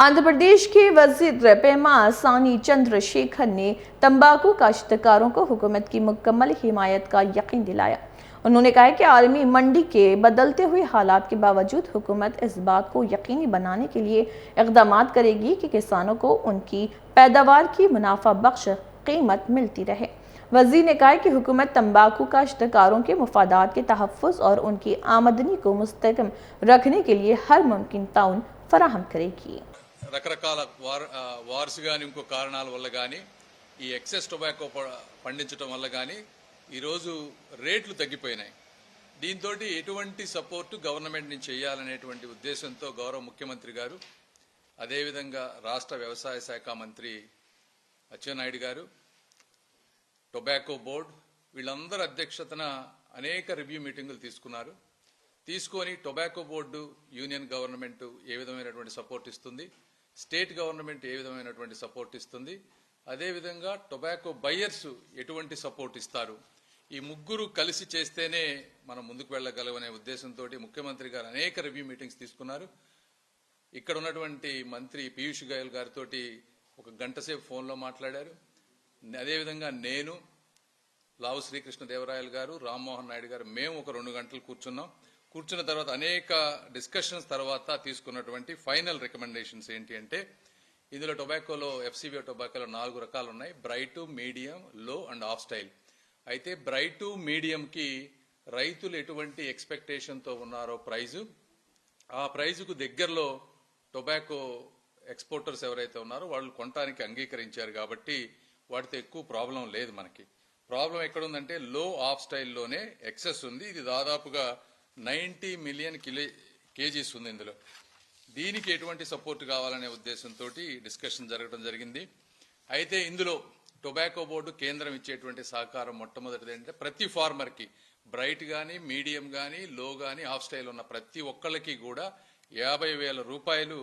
आंध्र प्रदेश के वजीर पेमा सानी चंद्रशेखर ने तंबाकू काश्तकारों को हुकूमत की मुकम्मल हिमायत का यकीन दिलाया। उन्होंने कहा कि आलमी मंडी के बदलते हुए हालात के बावजूद हुकूमत इस बात को यकीनी बनाने के लिए इक़दाम करेगी कि किसानों को उनकी पैदावार की मुनाफा बख्श कीमत मिलती रहे। वजीर ने कहा कि हुकूमत तंबाकू काश्तकारों के मफादात के तहफ़्फ़ुज़ और उनकी आमदनी को मुस्तहकम रखने के लिए हर मुमकिन ताउन फराहम करेगी। రకరకాల వార్స్ కానీ ఇంకో కారణాల వల్ల కానీ ఈ ఎక్సెస్ టొబాకో పండించడం వల్ల కానీ ఈరోజు రేట్లు తగ్గిపోయినాయి. దీంతో ఎటువంటి సపోర్టు గవర్నమెంట్ నుంచి చేయాలనేటువంటి ఉద్దేశంతో గౌరవ ముఖ్యమంత్రి గారు, అదేవిధంగా రాష్ట్ర వ్యవసాయ శాఖ మంత్రి అచ్చెన్నాయుడు గారు, టొబాకో బోర్డు వీళ్ళందరి అధ్యక్షతన అనేక రివ్యూ మీటింగులు తీసుకున్నారు. తీసుకొని టొబాకో బోర్డు యూనియన్ గవర్నమెంట్ ఏ విధమైనటువంటి సపోర్ట్ ఇస్తుంది, స్టేట్ గవర్నమెంట్ ఏ విధమైనటువంటి సపోర్ట్ ఇస్తుంది, అదేవిధంగా టొబాకో బయర్స్ ఎటువంటి సపోర్ట్ ఇస్తారు, ఈ ముగ్గురు కలిసి చేస్తేనే మనం ముందుకు వెళ్ళగలమనే ఉద్దేశంతో ముఖ్యమంత్రి గారు అనేక రివ్యూ మీటింగ్స్ తీసుకున్నారు. ఇక్కడ ఉన్నటువంటి మంత్రి పీయూష్ గోయల్ గారితో ఒక గంట సేపు ఫోన్లో మాట్లాడారు. అదేవిధంగా నేను, లావు శ్రీకృష్ణదేవరాయలు గారు, రామ్మోహన్ నాయుడు గారు మేము ఒక 2 గంటలు కూర్చున్న తర్వాత అనేక డిస్కషన్స్ తర్వాత తీసుకున్నటువంటి ఫైనల్ రికమెండేషన్స్ ఏంటి అంటే, ఇందులో టొబాకోలో ఎఫ్సిబిఓ టొబాకోలో 4 రకాలు ఉన్నాయి: బ్రైట్, మీడియం, లో అండ్ ఆఫ్ స్టైల్. అయితే బ్రైట్, మీడియంకి రైతులు ఎటువంటి ఎక్స్పెక్టేషన్తో ఉన్నారో ఆ ప్రైజుకు దగ్గరలో టొబాకో ఎక్స్పోర్టర్స్ ఎవరైతే ఉన్నారో వాళ్ళు కొనడానికి అంగీకరించారు. కాబట్టి వాటితో ఎక్కువ ప్రాబ్లం లేదు. మనకి ప్రాబ్లం ఎక్కడుందంటే లో ఆఫ్ స్టైల్లోనే ఎక్సెస్ ఉంది. ఇది దాదాపుగా 90 మిలియన్ కేజీస్ ఉంది ఇందులో. దీనికి ఎటువంటి సపోర్ట్ కావాలనే ఉద్దేశంతో డిస్కషన్ జరగడం జరిగింది. అయితే ఇందులో టొబాకో బోర్డు కేంద్రం ఇచ్చేటువంటి సహకారం మొట్టమొదటిది ఏంటంటే, ప్రతి ఫార్మర్కి బ్రైట్ కానీ, మీడియం కానీ, లో కానీ, ఆఫ్ స్టైల్ ఉన్న ప్రతి ఒక్కళ్ళకి కూడా 50,000 రూపాయలు